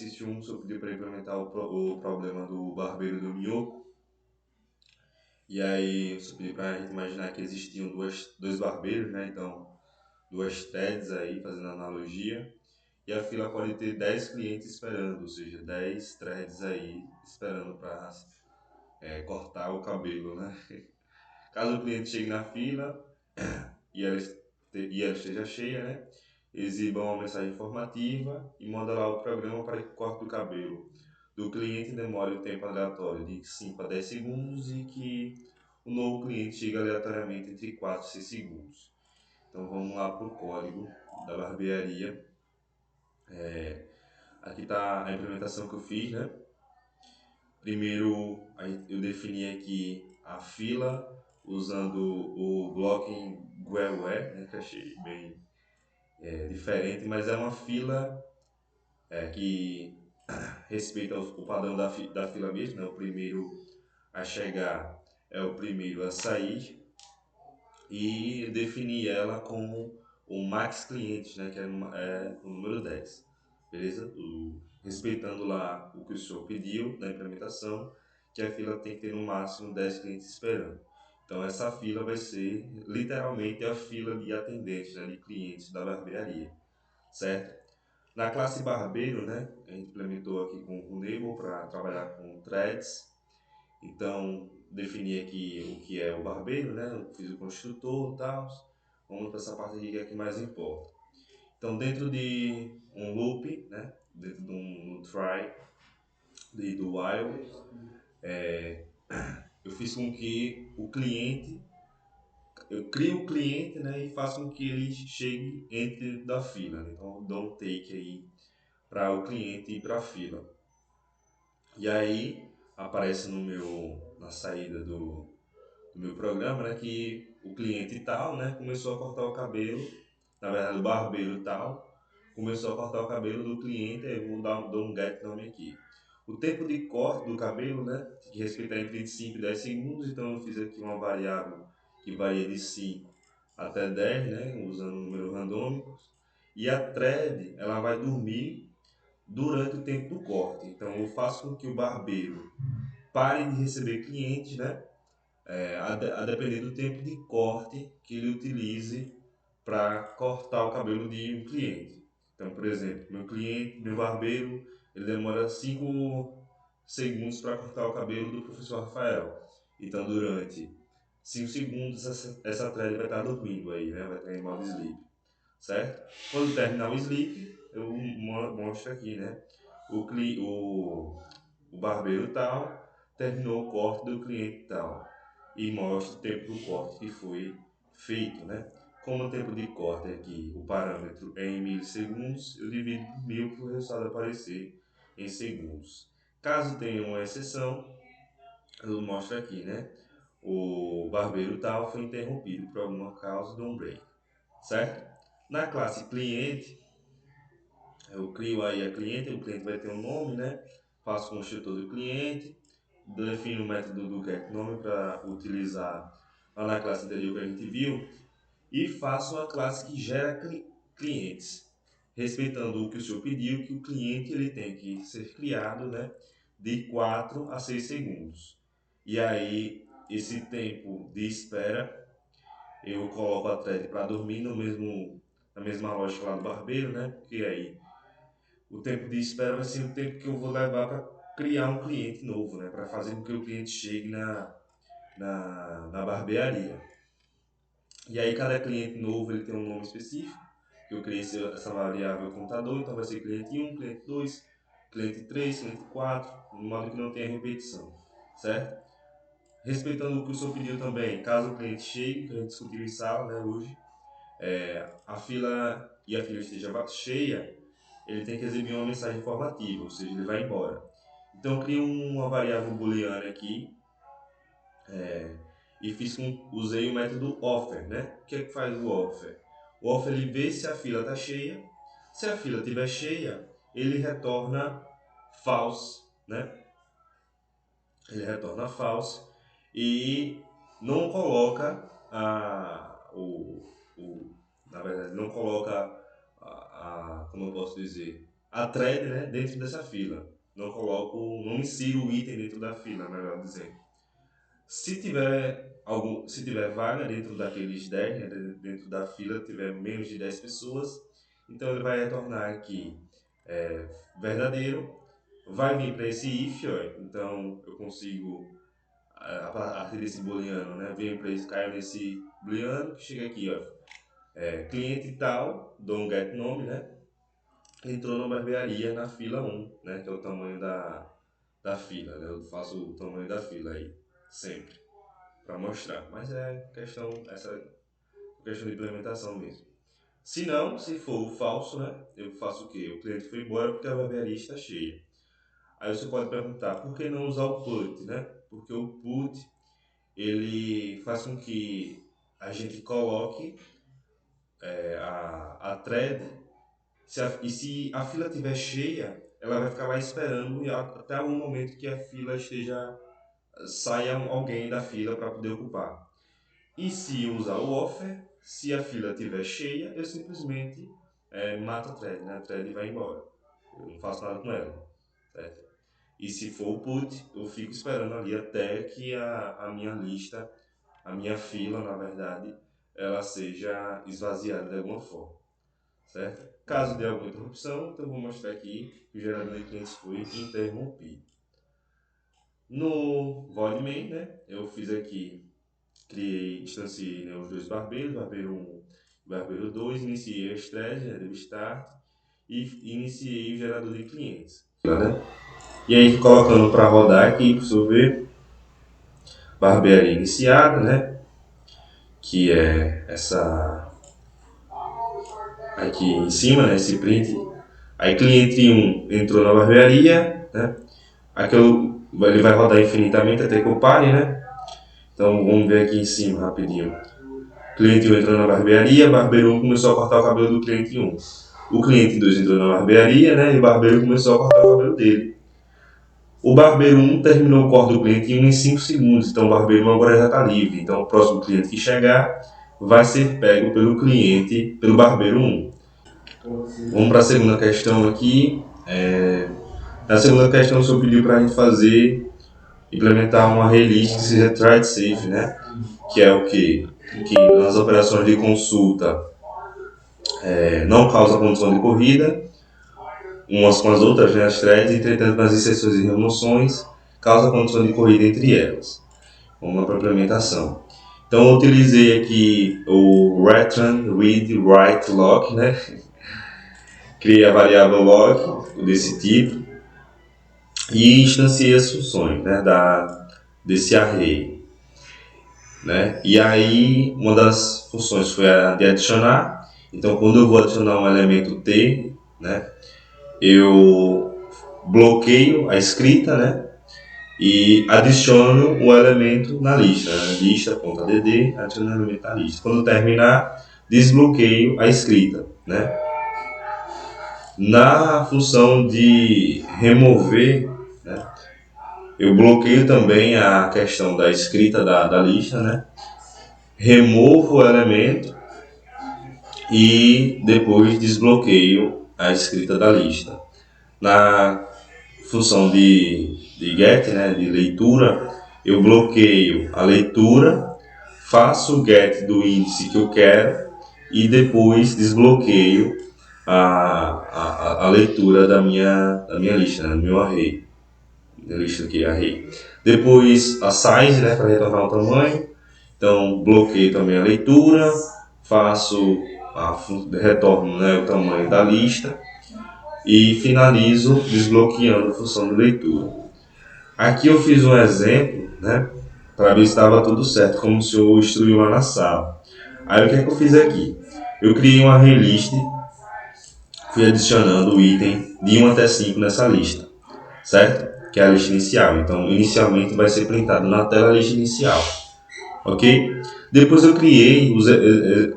existe um só pediu para implementar o problema do barbeiro do minhoco. E aí eu só pedi para a gente imaginar que existiam dois barbeiros, né? Então, duas threads aí, fazendo analogia. E a fila pode ter 10 clientes esperando, ou seja, 10 threads aí esperando para cortar o cabelo, né? Caso o cliente chegue na fila e ela esteja cheia, né? Exiba uma mensagem informativa e manda lá o programa para que corte o cabelo do cliente demore o tempo aleatório de 5 a 10 segundos e que o novo cliente chegue aleatoriamente entre 4 e 6 segundos. Então vamos lá para o código da barbearia. Aqui está a implementação que eu fiz, né? Primeiro eu defini aqui a fila usando o blocking GUE, né? Que eu achei bem diferente, mas é uma fila que respeita o padrão da fila mesmo, né? O primeiro a chegar é o primeiro a sair, e eu defini ela como o max cliente, né? Que é o número 10, beleza? Respeitando lá o que o senhor pediu na implementação, que a fila tem que ter no máximo 10 clientes esperando. Então essa fila vai ser literalmente a fila de atendentes, né? De clientes da barbearia, certo? Na classe barbeiro, né, a gente implementou aqui com o Nebo para trabalhar com threads. Então, defini aqui o que é o barbeiro, né, eu fiz o construtor e tal. Vamos para essa parte aqui que é a que mais importa. Então, dentro de um loop, né, dentro de um try e do while, eu fiz com que o cliente, eu crio o cliente, né, e faço com que ele chegue entre da fila. Né? Então, eu dou um take aí para o cliente ir para a fila. E aí aparece na saída do meu programa, né, que o cliente tal, né, começou a cortar o cabelo, na verdade o barbeiro tal, começou a cortar o cabelo do cliente. Eu vou dar um get nome aqui. O tempo de corte do cabelo, né, tem que respeitar entre 5 e 10 segundos, então eu fiz aqui uma variável que varia de 5 até 10, né, usando números randômicos. E a thread, ela vai dormir durante o tempo do corte. Então eu faço com que o barbeiro pare de receber clientes, né? A depender do tempo de corte que ele utilize para cortar o cabelo de um cliente. Então, por exemplo, meu barbeiro, ele demora 5 segundos para cortar o cabelo do professor Rafael. Então, durante 5 segundos, essa thread vai estar dormindo aí, né? Vai estar em modo sleep, certo? Quando terminar o sleep, eu mostro aqui, né? O barbeiro tal terminou o corte do cliente tal e mostra o tempo do corte que foi feito, né? Como o tempo de corte aqui, o parâmetro é em milissegundos, eu divido por 1000 para o resultado aparecer em segundos. Caso tenha uma exceção, eu mostro aqui, né? O barbeiro tal foi interrompido por alguma causa de um break, certo? Na classe cliente, eu crio aí o cliente vai ter um nome, né? Faço o construtor do cliente, defino o método do getNome para utilizar lá na classe anterior que a gente viu, e faço uma classe que gera clientes, respeitando o que o senhor pediu, que o cliente ele tem que ser criado, né, de 4 a 6 segundos. E aí, esse tempo de espera, eu coloco a thread para dormir na mesma lógica lá do barbeiro, né, porque aí o tempo de espera vai ser o tempo que eu vou levar para criar um cliente novo, né, para fazer com que o cliente chegue na barbearia. E aí cada cliente novo ele tem um nome específico. Eu criei essa variável contador, então vai ser cliente 1, cliente 2, cliente 3, cliente 4, de modo que não tenha repetição, certo? Respeitando o que o senhor pediu também, caso o cliente chegue, que a gente discutiu em sala, né, hoje, a fila esteja cheia, ele tem que exibir uma mensagem informativa, ou seja, ele vai embora. Então eu crio uma variável booleana aqui, e usei o método offer, né? O que é que faz o offer? O offer ele vê se a fila está cheia. Se a fila estiver cheia, ele retorna false, né? Ele retorna false e não coloca na verdade, não coloca como eu posso dizer, a thread, né, dentro dessa fila. Não insiro o item dentro da fila, melhor dizendo. Se tiver vaga dentro daqueles 10, né, dentro da fila, tiver menos de 10 pessoas, então ele vai retornar aqui verdadeiro, vai vir para esse if, ó, então eu consigo, a partir desse booleano, né, vem para esse, cai nesse booleano, que chega aqui, ó, cliente tal, dou um get nome, né, entrou na barbearia na fila 1, né, que é o tamanho da fila, né, eu faço o tamanho da fila aí, sempre, para mostrar, mas essa questão de implementação mesmo. Se não, se for falso, né, eu faço o quê? O cliente foi embora porque a barbearia está cheia. Aí você pode perguntar, por que não usar o put, né? Porque o put, ele faz com que a gente coloque a thread, e se a fila estiver cheia, ela vai ficar lá esperando até o momento que a fila saia alguém da fila para poder ocupar. E se usar o offer, se a fila estiver cheia, eu simplesmente mato a thread, né? A thread vai embora. Eu não faço nada com ela, certo? E se for o put, eu fico esperando ali até que a minha lista, a minha fila, na verdade, ela seja esvaziada de alguma forma, certo? Caso dê alguma interrupção, então eu vou mostrar aqui que o gerador de clientes foi interrompido. No void main, né, eu fiz aqui, instanciei, né, os dois barbeiros, barbeiro 1 e barbeiro 2, iniciei as threads, né, deve start, e iniciei o gerador de clientes. Né? E aí, colocando para rodar aqui, para você ver, barbearia iniciada, né? Que é essa aqui em cima, né? Esse print. Aí cliente 1 entrou na barbearia, né? Aqui ele vai rodar infinitamente até que eu pare, né? Então vamos ver aqui em cima rapidinho. Cliente 1 entrou na barbearia, barbeiro 1 começou a cortar o cabelo do cliente 1. O cliente 2 entrou na barbearia, né? E o barbeiro começou a cortar o cabelo dele. O barbeiro 1 terminou o corte do cliente 1 em 5 segundos, então o barbeiro 1 agora já está livre. Então o próximo cliente que chegar vai ser pego pelo barbeiro 1. Vamos para a segunda questão aqui. Na segunda questão, o senhor pediu para a gente implementar uma release que seja thread safe, né? Que é o quê? Que nas operações de consulta não causa condição de corrida, umas com as outras, né, as threads, entretanto nas inserções e remoções causa condição de corrida entre elas. Vamos para a implementação. Então eu utilizei aqui o return, read, write, lock, né? Criei a variável lock desse tipo e instanciei as funções, né, desse array, né? E aí uma das funções foi a de adicionar. Então quando eu vou adicionar um elemento T, né, eu bloqueio a escrita, né? E adiciono o elemento na lista, né? Lista.add, adiciono o elemento na lista. Quando terminar, desbloqueio a escrita, né? Na função de remover, né, eu bloqueio também a questão da escrita da lista, né? Removo o elemento e depois desbloqueio a escrita da lista. Na função de get, né, de leitura, eu bloqueio a leitura, faço o get do índice que eu quero e depois desbloqueio a leitura da minha lista, né, do meu array. Da lista aqui, array. Depois a size, né, para retornar o tamanho. Então bloqueio também a leitura, retorno, né, o tamanho da lista e finalizo desbloqueando a função de leitura. Aqui eu fiz um exemplo, né, para ver se estava tudo certo, como o senhor instruiu lá na sala. Aí o que é que eu fiz aqui? Eu criei uma array list, fui adicionando o item de 1 até 5 nessa lista, certo? Que é a lista inicial. Então, inicialmente vai ser printado na tela a lista inicial, ok? Depois eu criei,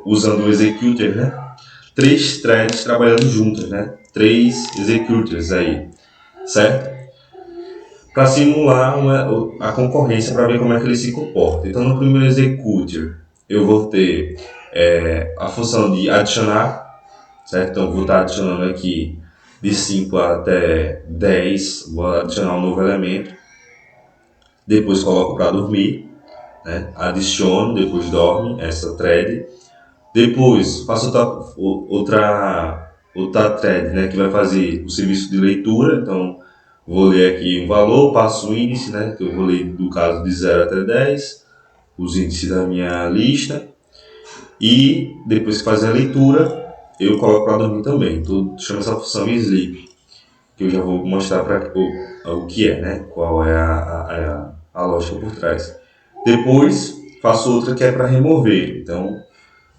usando o executor, né, 3 threads trabalhando juntas, né? 3 executors aí, certo? Para simular a concorrência, para ver como é que ele se comporta. Então, no primeiro executor, eu vou ter a função de adicionar, certo? Então, vou estar adicionando aqui de 5 até 10, vou adicionar um novo elemento, depois coloco para dormir, né? Adiciono, depois dorme essa thread, depois faço outra thread, né, que vai fazer o serviço de leitura. Então vou ler aqui um valor, passo o índice, né, que eu vou ler do caso de 0 até 10, os índices da minha lista, e depois que fazer a leitura eu coloco para dormir também. Então chamo essa função sleep, que eu já vou mostrar para o que é, né, qual é a lógica por trás. Depois faço outra que é para remover. Então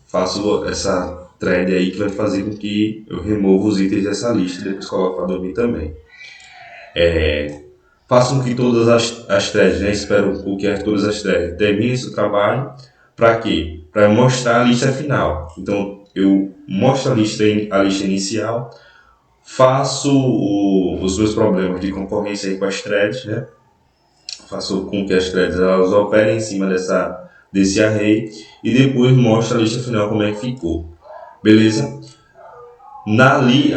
faço essa thread aí que vai fazer com que eu remova os itens dessa lista e depois coloco para dormir também. Faço com que todas as threads, né, espero que todas as threads terminem esse trabalho. Para quê? Para mostrar a lista final. Então eu mostro a lista inicial, faço os meus problemas de concorrência aí com as threads, né? Faço com que as threads elas operem em cima desse array e depois mostro a lista final como é que ficou. Beleza?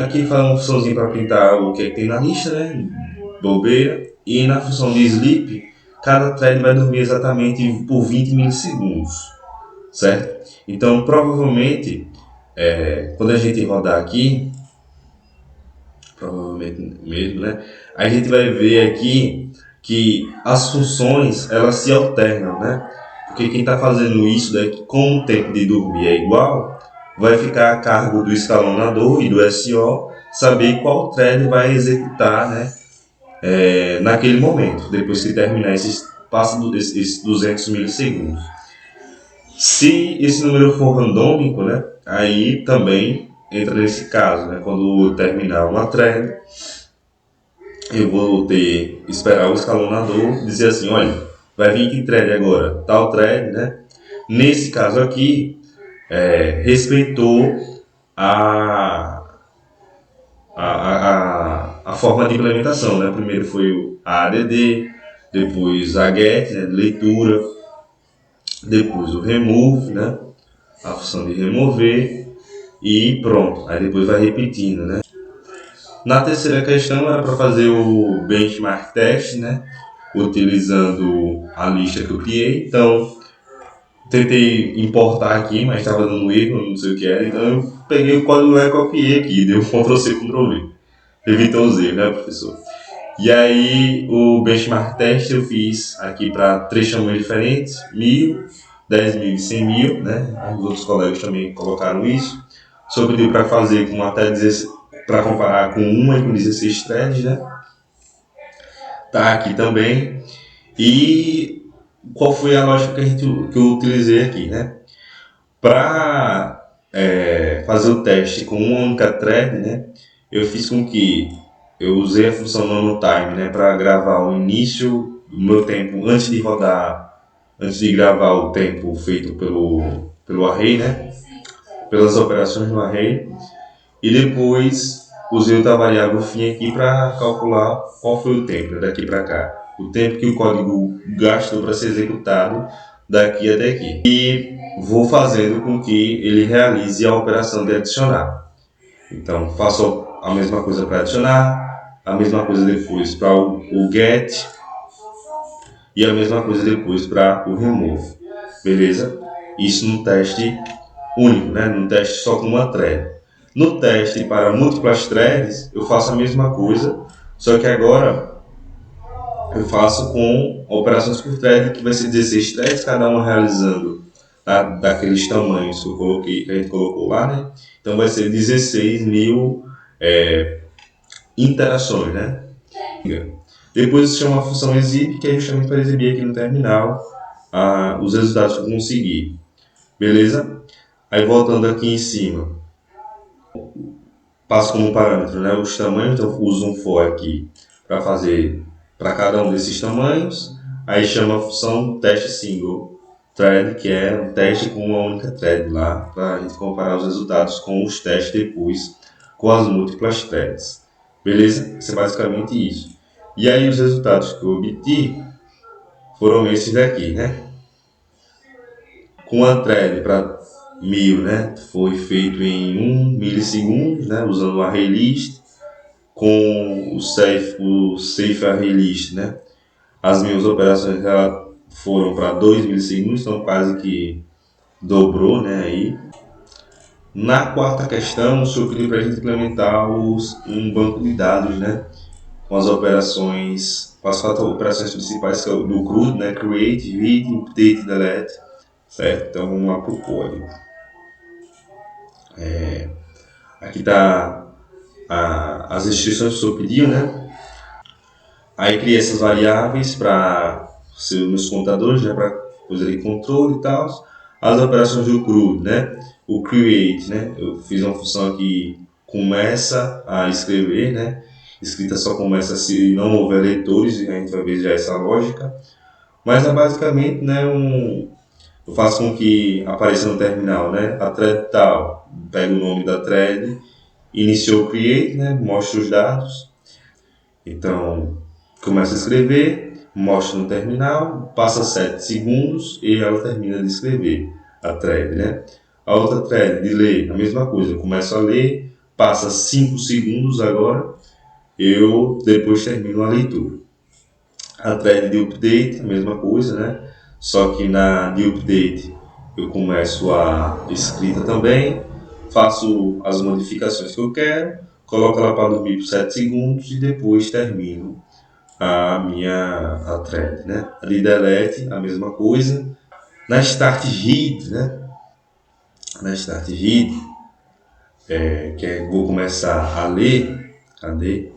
Aqui faz uma funçãozinha para printar o que tem na lista, né? Bobeira. E na função de sleep, cada thread vai dormir exatamente por 20 milissegundos, certo? Então, provavelmente, quando a gente rodar aqui, provavelmente mesmo, né? A gente vai ver aqui que as funções elas se alternam, né? Porque quem está fazendo isso daqui, como o tempo de dormir é igual, vai ficar a cargo do escalonador e do SO saber qual thread vai executar, né, naquele momento, depois que terminar esses 200 milissegundos. Se esse número for randômico, né, aí também entra nesse caso, né, quando eu terminar uma thread, eu vou esperar o escalonador dizer assim, olha, vai vir que thread agora? Tal thread, né? Nesse caso aqui, respeitou a forma de implementação, né? Primeiro foi a ADD, depois a get, né, de leitura, depois o remove, né, a função de remover, e pronto. Aí depois vai repetindo, né? Na terceira questão era para fazer o benchmark test, né, utilizando a lista que eu criei. Então tentei importar aqui, mas estava dando erro, não sei o que era, então eu peguei o código e copiei aqui, deu Ctrl+C, Ctrl+V. Evitou os erros, né, professor? E aí, o benchmark test eu fiz aqui para 3 tamanhos diferentes, 1000, 10.000 e 100.000, né? Os outros colegas também colocaram isso. Só pediu para fazer com até 16, para comparar com uma e com 16 threads, né? Tá aqui também. E qual foi a lógica que eu utilizei aqui, né? Para fazer o teste com uma única thread, né? Eu fiz com que eu usei a função nanotime, né, para gravar o início do meu tempo antes de rodar, antes de gravar o tempo feito pelo array, né, pelas operações no array, e depois usei outra variável fim aqui para calcular qual foi o tempo, né, daqui para cá, o tempo que o código gastou para ser executado daqui até aqui. E vou fazendo com que ele realize a operação de adicionar. Então faço a mesma coisa para adicionar, a mesma coisa depois para o get e a mesma coisa depois para o remove. Beleza? Isso no teste único, né? No teste só com uma thread. No teste para múltiplas threads, eu faço a mesma coisa, só que agora eu faço com operações por thread, que vai ser 16 threads, cada uma realizando daqueles tamanhos que eu coloquei, que a gente colocou lá, né? Então vai ser 16.000 interações, né? Depois eu chamo a função exib, que é justamente para exibir aqui no terminal os resultados que eu consegui. Beleza? Aí voltando aqui em cima, passo como parâmetro, né, os tamanhos, então uso um for aqui para fazer para cada um desses tamanhos. Aí chamo a função teste single thread, que é um teste com uma única thread lá, para a gente comparar os resultados com os testes depois com as múltiplas threads. Beleza? Isso é basicamente isso. E aí os resultados que eu obtive foram esses daqui, né? Com a thread para 1000, né, foi feito em 1 milissegundo, né, usando o array list. com o Safe Array List, né? As minhas operações foram para 2 milissegundos, então quase que dobrou, né? Aí. Na quarta questão, o senhor pediu para a gente implementar um banco de dados, né? Com as operações, com as 4 operações principais que é do CRUD, né? Create, Read, Update, Delete, certo? Então vamos lá para o código. Aqui está as restrições que o senhor pediu, né? Aí criei essas variáveis para meus contadores, né? Para coisa de controle e tal. As operações do CRUD, né? O create, né? Eu fiz uma função que começa a escrever, né? Escrita só começa se não houver leitores, e a gente vai ver já essa lógica. Mas é basicamente, né? Eu faço com que apareça no terminal, né? A thread tal, pega o nome da thread, iniciou o create, né? Mostra os dados. Então, começa a escrever, mostra no terminal, passa 7 segundos e ela termina de escrever a thread, né? A outra thread de ler, a mesma coisa, eu começo a ler, passa 5 segundos agora, eu depois termino a leitura. A thread de update, a mesma coisa, né? Só que na de update eu começo a escrita também, faço as modificações que eu quero, coloco ela para dormir por 7 segundos e depois termino a thread, né? A de delete, a mesma coisa. Na start read, né? Na start read, vou começar a ler, cadê?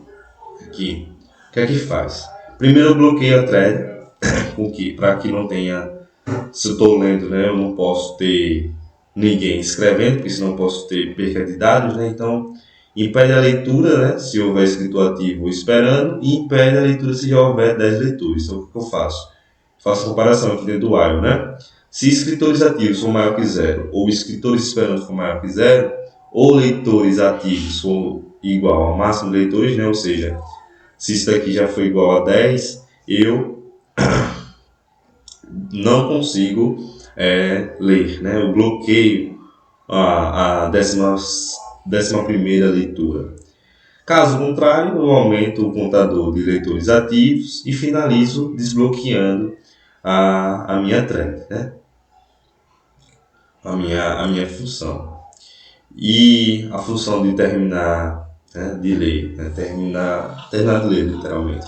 Aqui. O que é que faz? Primeiro eu bloqueio a thread, para que não tenha, se eu estou lendo, né? Eu não posso ter ninguém escrevendo, porque senão eu posso ter perca de dados, né? Então, impede a leitura, né, se houver escritor ativo esperando, e impede a leitura se já houver 10 leitores. Então, o que eu faço? Faço a comparação aqui dentro do while, né? Se escritores ativos for maior que 0, ou escritores esperando for maior que 0, ou leitores ativos for igual ao máximo de leitores, né? Ou seja, se isso daqui já foi igual a 10, eu não consigo ler, né? Eu bloqueio a 11ª leitura. Caso contrário, eu aumento o contador de leitores ativos e finalizo desbloqueando a minha thread, né? a minha função. E a função de terminar, né, de ler, né? terminar de ler, literalmente.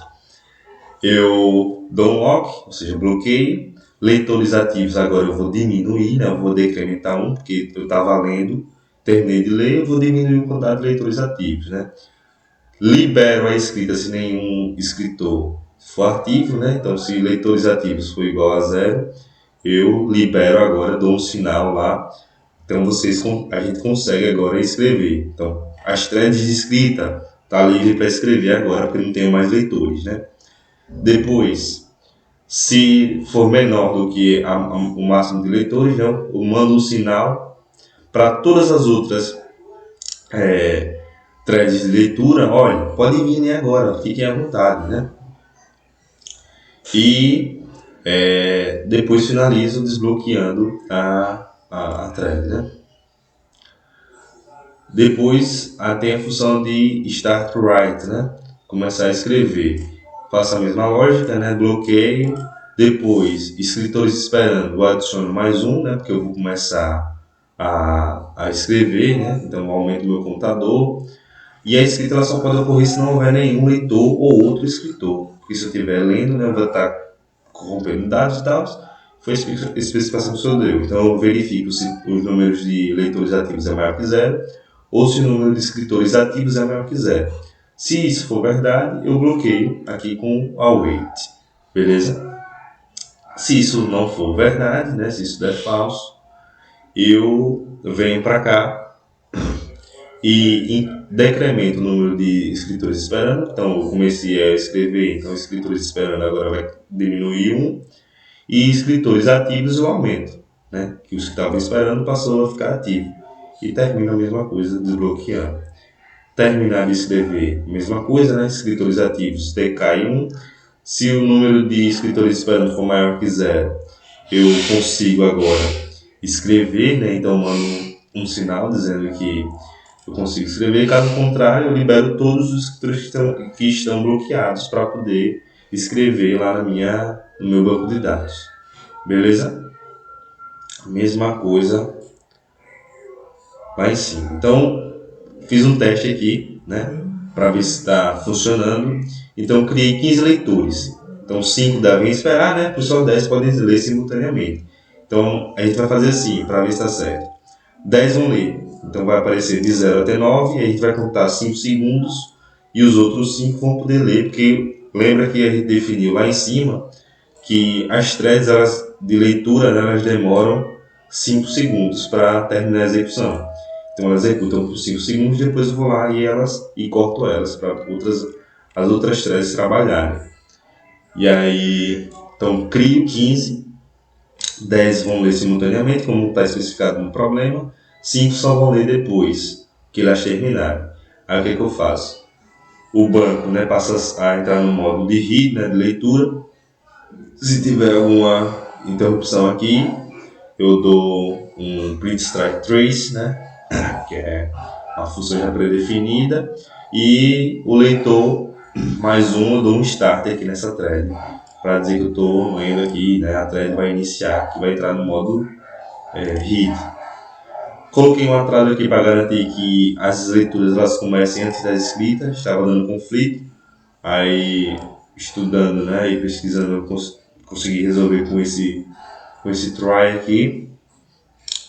Eu dou um lock, ou seja, bloqueio. Leitores ativos agora eu vou diminuir, né? Eu vou decrementar um, porque eu estava lendo, terminei de ler, eu vou diminuir o quantidade de leitores ativos, né? Libero a escrita se nenhum escritor for ativo, né? Então, se leitores ativos for igual a 0, eu libero agora, dou um sinal lá. Então, a gente consegue agora escrever. Então, as threads de escrita tá livre para escrever agora, porque não tenho mais leitores, né? Depois, se for menor do que o máximo de leitores, eu mando um sinal para todas as outras threads de leitura. Olha, pode vir agora, fiquem à vontade, né? E depois finalizo desbloqueando a thread, né? Depois tem a função de start write, né? Começar a escrever. Faço a mesma lógica, né? Bloqueio. Depois, escritores esperando, eu adiciono mais um, né? Porque eu vou começar a escrever, né? Então, eu aumento o meu computador. E a escrita ela só pode ocorrer se não houver nenhum leitor ou outro escritor. Porque se eu estiver lendo, né? Eu vou estar corrompendo dados e tal. Foi a especificação que o senhor deu. Então, eu verifico se os números de leitores ativos é maior que 0 ou se o número de escritores ativos é maior que 0. Se isso for verdade, eu bloqueio aqui com await. Beleza? Se isso não for verdade, né, se isso der falso, eu venho para cá e decremento o número de escritores esperando. Então, eu comecei a escrever, então escritores esperando agora vai diminuir 1. E escritores ativos eu aumento, né? Que os que estavam esperando passou a ficar ativo. E termina a mesma coisa, desbloqueando. Terminar de escrever, mesma coisa, né? Escritores ativos decai 1. Se o número de escritores esperando for maior que 0, eu consigo agora escrever, né? Então mando um sinal dizendo que eu consigo escrever. Caso contrário, eu libero todos os escritores que estão bloqueados para poder escrever lá no meu banco de dados. Beleza? Mesma coisa lá em cima. Então, fiz um teste aqui, né? Para ver se está funcionando. Então, criei 15 leitores. Então, 5 devem esperar, né? Por só 10 podem ler simultaneamente. Então, a gente vai fazer assim, para ver se está certo. 10 vão ler. Então, vai aparecer de 0 até 9. E a gente vai contar 5 segundos. E os outros 5 vão poder ler. Porque lembra que a gente definiu lá em cima que as threads de leitura, né, elas demoram 5 segundos para terminar a execução. Então elas executam por 5 segundos, depois eu vou lá e corto elas para as outras threads trabalharem. E aí, então crio 15, 10 vão ler simultaneamente, como está especificado no problema, 5 só vão ler depois que elas terminarem. Aí o que eu faço? O banco, né, passa a entrar no modo de read, né, de leitura. Se tiver alguma interrupção aqui, eu dou um print strike trace, né, que é a função já pré-definida, e o leitor mais um, eu dou um start aqui nessa thread para dizer que eu estou lendo aqui, né, a thread vai iniciar, que vai entrar no modo read. Coloquei um atraso aqui para garantir que as leituras elas comecem antes das escritas, estava dando conflito, aí estudando, né, e pesquisando eu consegui resolver com esse try aqui.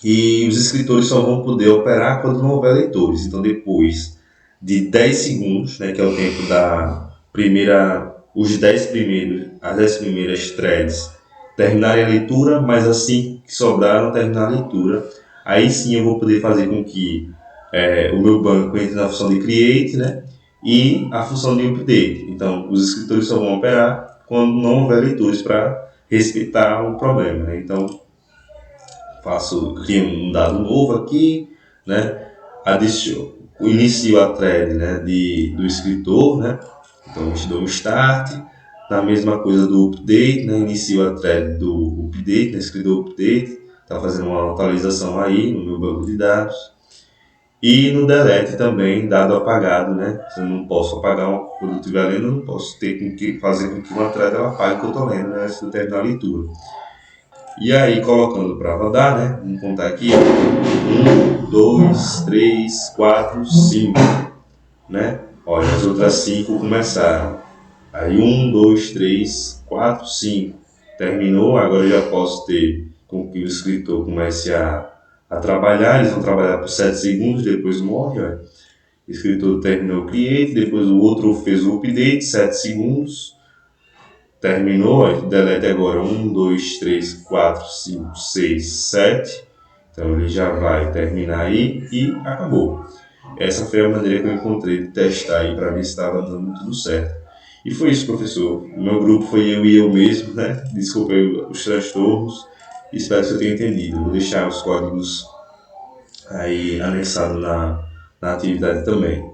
E os escritores só vão poder operar quando não houver leitores. Então, depois de 10 segundos, né, que é o tempo da primeira, as 10 primeiras threads terminarem a leitura, mas assim que sobraram terminar a leitura, aí sim eu vou poder fazer com que o meu banco entre na função de create, né, e a função de update. Então, os escritores só vão operar quando não houver leitores para respeitar o problema, né? Então, crio um dado novo aqui, né? Inicio a thread, né, do escritor, né? Então eu dou um start, na mesma coisa do update, né? Inicio a thread do update, né? Escritor update, está fazendo uma atualização aí no meu banco de dados. E no delete também, dado apagado, né? Eu não posso apagar quando eu estiver lendo, eu não posso fazer com que uma thread ela apague o que eu estou lendo, né? Se eu terminar a leitura. E aí, colocando para rodar, né? Vamos contar aqui. 1, 2, 3, 4, 5. Né? Olha, as outras 5 começaram. Aí 1, 2, 3, 4, 5. Terminou, agora eu já posso ter com que o escritor comece a trabalhar. Eles vão trabalhar por 7 segundos, depois morre. Olha. O escritor terminou o create, depois o outro fez o update, 7 segundos. Terminou, delete agora 1, 2, 3, 4, 5, 6, 7. Então ele já vai terminar aí e acabou. Essa foi a maneira que eu encontrei de testar aí para ver se estava dando tudo certo. E foi isso, professor. O meu grupo foi eu e eu mesmo, né? Desculpei os transtornos. Espero que você tenha entendido. Vou deixar os códigos aí anexados na atividade também.